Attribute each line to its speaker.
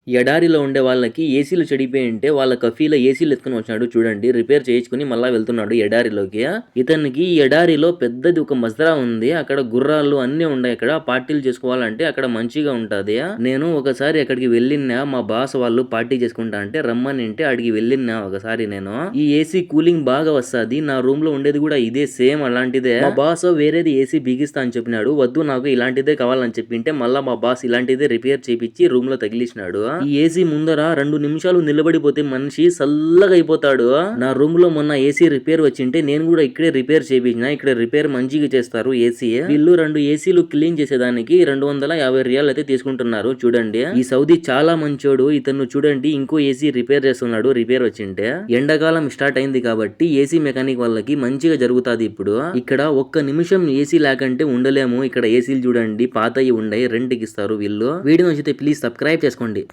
Speaker 1: ఎడారిలో ఉండే వాళ్ళకి ఏసీలు చెడిపోయి ఉంటే వాళ్ళ కఫీలో ఏసీలు ఎత్తుకుని వచ్చినాడు చూడండి. రిపేర్ చేయించుకుని మళ్ళా వెళ్తున్నాడు ఎడారిలోకి. ఇతనికి ఈ ఎడారిలో పెద్దది ఒక మజ్రా ఉంది. అక్కడ గుర్రాలు అన్ని ఉన్నాయి. అక్కడ పార్టీలు చేసుకోవాలంటే అక్కడ మంచిగా ఉంటది. నేను ఒకసారి అక్కడికి వెళ్ళినా, మా బాస్ వాళ్ళు పార్టీ చేసుకుంటా అంటే రమ్మనింటే అడిగి వెళ్ళినా ఒకసారి నేను. ఈ ఏసీ కూలింగ్ బాగా వస్తది. నా రూమ్ లో ఉండేది కూడా ఇదే, సేమ్ అలాంటిదే. మా బాస్ వేరేది ఏసీ బిగిస్తా అని చెప్పినాడు. వద్దు నాకు ఇలాంటిదే కావాలని చెప్పింటే మళ్ళా మా బాస్ ఇలాంటిదే రిపేర్ చేపించి రూమ్ లో తగిలించినాడు. ఈ ఏసీ ముందర 2 నిమిషాలు నిలబడిపోతే మనిషి చల్లగా అయిపోతాడు. నా రూమ్ లో మొన్న ఏసీ రిపేర్ వచ్చింటే నేను కూడా ఇక్కడే రిపేర్ చేయించిన. ఇక్కడ రిపేర్ మంచిగా చేస్తారు ఏసీ. వీళ్ళు 2 ఏసీలు క్లీన్ చేసేదానికి 250 రియాల్ అయితే తీసుకుంటున్నారు. చూడండి, ఈ సౌదీ చాలా మంచోడు. ఇతను చూడండి ఇంకో ఏసీ రిపేర్ చేస్తున్నాడు. రిపేర్ వచ్చింటే ఎండాకాలం స్టార్ట్ అయింది కాబట్టి ఏసీ మెకానిక్ వాళ్ళకి మంచిగా జరుగుతాది. ఇప్పుడు ఇక్కడ ఒక్క నిమిషం ఏసీ లేకంటే ఉండలేము. ఇక్కడ ఏసీలు చూడండి పాతయి ఉండయి, రెంట్కి ఇస్తారు వీళ్ళు. వీడియో నచ్చితే ప్లీజ్ సబ్స్క్రైబ్ చేసుకోండి.